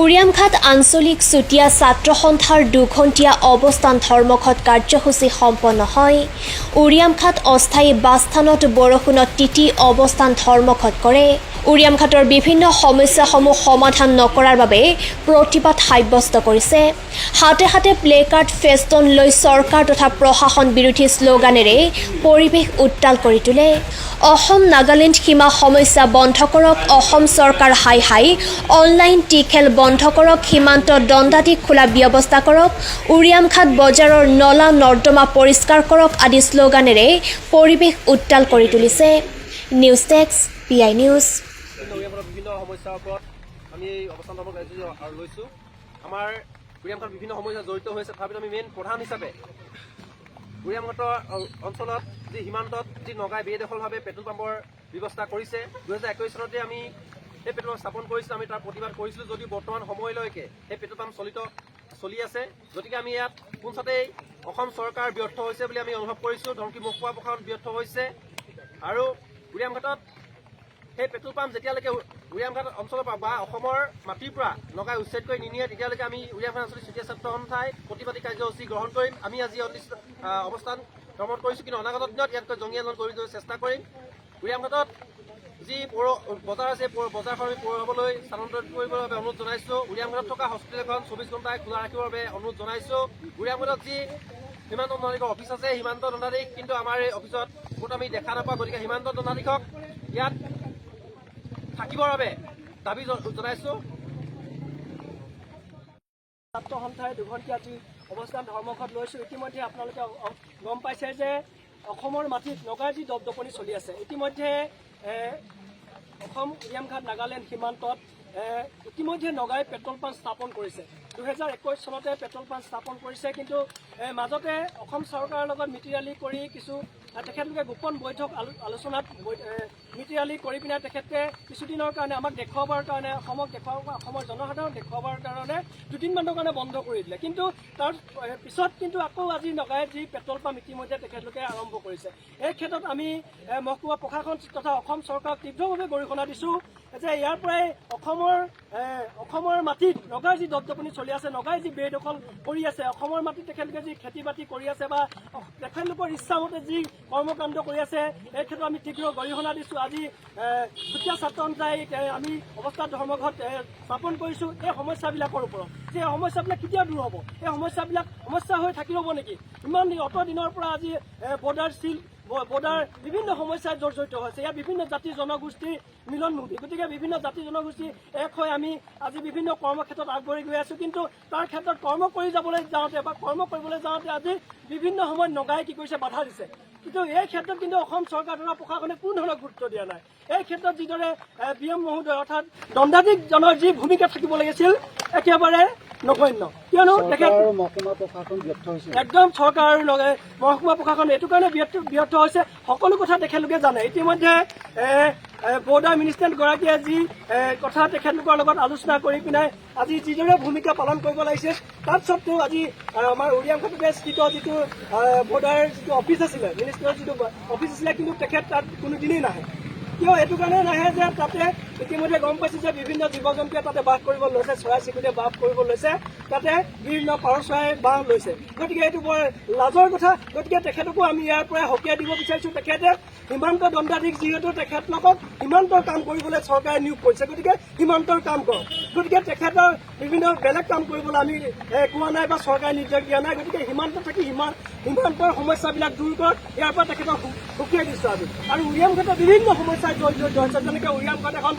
উৰিয়ামঘাট আঞ্চলিক চুতীয়া ছাত্ৰ সন্থাৰ দুঘণ্টীয়া অৱস্থান ধৰ্মঘট কাৰ্যসূচী সম্পন্ন হয়। উৰিয়ামঘাট অস্থায়ী বাছস্থানত বৰষুণত তিতি অৱস্থান ধৰ্মঘট কৰে। উৰিয়ামঘাটৰ বিভিন্ন সমস্যাসমূহ সমাধান নকৰাৰ বাবে প্ৰতিবাদ সাব্যস্ত কৰিছে। হাতে হাতে প্লেকাৰ্ড ফেষ্টন লৈ চৰকাৰ তথা প্ৰশাসন বিৰোধী শ্লোগানেৰে পৰিৱেশ উত্তাল কৰি তোলে। অসম নাগালেণ্ড সীমা সমস্যা বন্ধ কৰক, অসম চৰকাৰ হাই হাই, অনলাইন টিকেল বন্ধ কৰক, সীমান্ত দণ্ডাধীশ খোলা ব্যৱস্থা কৰক, উৰিয়ামঘাট বজাৰৰ নলা নৰ্দমা পৰিষ্কাৰ কৰক আদি শ্লোগানেৰে পৰিৱেশ উত্তাল কৰি তুলিছে। News desk PI news. বিভিন্ন সমস্যাৰ ওপৰত আমি অৱস্থান লৈছোঁ। আমাৰ উৰিয়ামঘাট বিভিন্ন সমস্যা জড়িত হৈছে, তথাপিতো আমি মেইন প্ৰধান হিচাপে উৰিয়ামঘাটৰ অঞ্চলত যি সীমান্তত যি নগাই বেদখলভাৱে পেট্ৰল পাম্পৰ ব্যৱস্থা কৰিছে। 2021 চনতে আমি সেই পেট্ৰল পাম্প স্থাপন কৰিছিলোঁ, আমি তাৰ প্ৰতিবাদ কৰিছিলোঁ। যদিও বৰ্তমান সময়লৈকে সেই পেট্ৰল পাম্প চলি আছে, গতিকে আমি ইয়াত পোনচাতেই অসম চৰকাৰ ব্যৰ্থ হৈছে বুলি আমি অনুভৱ কৰিছোঁ। ধমকি মহকুমা প্ৰশাসন ব্যৰ্থ হৈছে আৰু উৰিয়ামঘাটত সেই পেট্ৰল পাম্প যেতিয়ালৈকে উৰিয়ামঘাট অঞ্চলৰ পৰা বা অসমৰ মাটিৰ পৰা নগাই উচ্ছেদ কৰি নিনিয়ে, তেতিয়ালৈকে আমি উৰিয়ামঘাট আঞ্চলিক চুতীয়া ছাত্ৰ সন্থাই প্ৰতিবাদী কাৰ্যসূচী গ্ৰহণ কৰিম। আমি আজি অৱস্থান ভ্ৰমণ কৰিছোঁ, কিন্তু অনাগত দিনত ইয়াতকৈ জঙ্গী আন্দোলন কৰিবলৈ চেষ্টা কৰিম। উৰিয়ামঘাটত যি বজাৰ আছে, বজাৰখন আমি পৌৰসভালৈ স্থানান্তৰিত কৰিবৰ বাবে অনুৰোধ জনাইছোঁ। উৰিয়ামঘাটত থকা হস্পিটেল এখন 24 ঘণ্টাই খোলা ৰাখিবৰ বাবে অনুৰোধ জনাইছোঁ। উৰিয়ামঘাটত যি সীমান্ত দণ্ডাধীশৰ অফিচ আছে, সীমান্ত দণ্ডাধীশ কিন্তু আমাৰ এই অফিচত ক'ত আমি দেখা নাপাওঁ, গতিকে সীমান্ত দণ্ডাধীশক ইয়াত থাকিবৰ বাবে দাবী জনাইছোঁ। ছাত্ৰ সন্থাই দুঘণ্টীয়া যি অৱস্থান ধৰ্মঘট লৈছোঁ, ইতিমধ্যে আপোনালোকে গম পাইছে যে অসমৰ মাটিত নগাৰ যি দপদপনি চলি আছে। ইতিমধ্যে অসম উৰিয়ামঘাট নাগালেণ্ড সীমান্তত ইতিমধ্যে নগাই পেট্ৰল পাম্প স্থাপন কৰিছে। 2021 চনতে পেট্ৰল পাম্প স্থাপন কৰিছে, কিন্তু মাজতে অসম চৰকাৰৰ লগত মিতিৰালি কৰি কিছু তেখেতলোকে গোপন বৈঠক আলোচনাত মিতিৰালি কৰি পিনে তেখেতে কিছুদিনৰ কাৰণে আমাক দেখুৱাবৰ কাৰণে, অসমৰ জনসাধাৰণক দেখুৱাবৰ কাৰণে দুদিনমানৰ কাৰণে বন্ধ কৰি দিলে। কিন্তু তাৰ পিছত কিন্তু আকৌ আজি নগাই যি পেট্ৰল পাম্প ইতিমধ্যে তেখেতলোকে আৰম্ভ কৰিছে। এই ক্ষেত্ৰত আমি মহকুমা প্ৰশাসন তথা অসম চৰকাৰক তীব্ৰভাৱে গৰিহণা দিছোঁ যে ইয়াৰ পৰাই অসমৰ মাটিত নগাৰ যি দপদপনি চলি আছে, নগাই যি বেদখল কৰি আছে, অসমৰ মাটিত তেখেতলোকে যি খেতি বাতি কৰি আছে বা তেখেতলোকৰ ইচ্ছামতে যি কৰ্মকাণ্ড কৰি আছে, এই ক্ষেত্ৰত আমি তীব্ৰ গৰিহণা দিছোঁ। আজি চুতীয়া ছাত্ৰ সন্থাই আমি অৱস্থাত ধৰ্মঘট স্থাপন কৰিছোঁ এই সমস্যাবিলাকৰ ওপৰত। যে সমস্যাবিলাক কেতিয়া দূৰ হ'ব, এই সমস্যা হৈ থাকি হ'ব নেকি? ইমান অত দিনৰ পৰা আজি বৰ্ডাৰ বিভিন্ন সমস্যাত জড়িত হৈছে। ইয়াত বিভিন্ন জাতি জনগোষ্ঠীৰ মিলনভূমি, গতিকে বিভিন্ন জাতি জনগোষ্ঠী এক হৈ আমি আজি বিভিন্ন কৰ্মক্ষেত্ৰত আগবাঢ়ি গৈ আছোঁ। কিন্তু তাৰ ক্ষেত্ৰত কৰ্ম কৰিবলৈ যাওঁতে আজি বিভিন্ন সময়ত নগাই কি কৰিছে, বাধা দিছে। কিন্তু এই ক্ষেত্ৰত কিন্তু অসম চৰকাৰ তথা প্ৰশাসনে কোনো ধৰণৰ গুৰুত্ব দিয়া নাই। এই ক্ষেত্ৰত যিদৰে BM মহোদয় অৰ্থাৎ দণ্ডাধীশজনৰ যি ভূমিকা থাকিব লাগিছিল একেবাৰে নগণ্য, কিয়নো তেখেত একদম চৰকাৰ আৰু মহকুমা প্ৰশাসন এইটো কাৰণে ব্যৰ্থ হৈছে। সকলো কথা তেখেতলোকে জানে। ইতিমধ্যে বৰ্ডাৰ মিনিষ্টাৰগৰাকীয়ে যি কথা তেখেতলোকৰ লগত আলোচনা কৰি পিনে আজি যিদৰে ভূমিকা পালন কৰিব লাগিছে, তাত সত্ত্বেও আজি আমাৰ উৰিয়ামঘাটতে স্থিত যিটো বৰ্ডাৰ যিটো অফিচ আছিলে, মিনিষ্টাৰৰ যিটো অফিচ আছিলে, কিন্তু তেখেত তাত কোনোদিনেই নাহে। কিয় এইটো কাৰণে নাহে যে তাতে ইতিমধ্যে গম পাইছোঁ যে বিভিন্ন জীৱ জন্তুৱে তাতে বাস কৰিব লৈছে, চৰাই চিৰিকটিয়ে বাস কৰিব লৈছে, তাতে বিভিন্ন পাৰ চৰাই বাস লৈছে। গতিকে এইটো বৰ লাজৰ কথা। গতিকে তেখেতকো আমি ইয়াৰ পৰাই সকীয়াই দিব বিচাৰিছোঁ। তেখেতে সীমান্ত দণ্ডাধীশ, যিহেতু তেখেতলোকক সীমান্তৰ কাম কৰিবলৈ চৰকাৰে নিয়োগ কৰিছে, গতিকে সীমান্তৰ কাম কৰক। গতিকে তেখেতৰ বিভিন্ন বেলেগ কাম কৰিবলৈ আমি কোৱা নাই বা চৰকাৰে নিৰ্দেশ দিয়া নাই। গতিকে সীমান্ত থাকি সীমান্তৰ সমস্যাবিলাক দূৰ কৰক, ইয়াৰ পৰা তেখেতক সকীয়াই দিছোঁ আমি। আৰু উৰিয়ামঘাটৰ বিভিন্ন সমস্যাই জড়িত হৈছে, যেনেকৈ উৰিয়ামঘাট এখন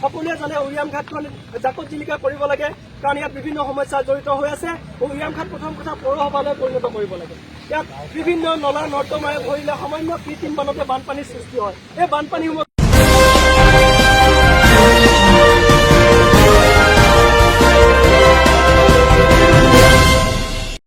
সকলোৱে জানে, উৰিয়ামঘাটখন জাকত জিলিকা কৰিব লাগে, কাৰণ ইয়াত বিভিন্ন সমস্যা জড়িত হৈ আছে। উৰিয়ামঘাট প্ৰথম কথা পৌৰসভালৈ পৰিণত কৰিব লাগে। ইয়াত বিভিন্ন নলা নৰ্দমাৰে ভৰিলে সামান্য কৃত্ৰিম বানতে বানপানীৰ সৃষ্টি হয়। এই বানপানীসমূহ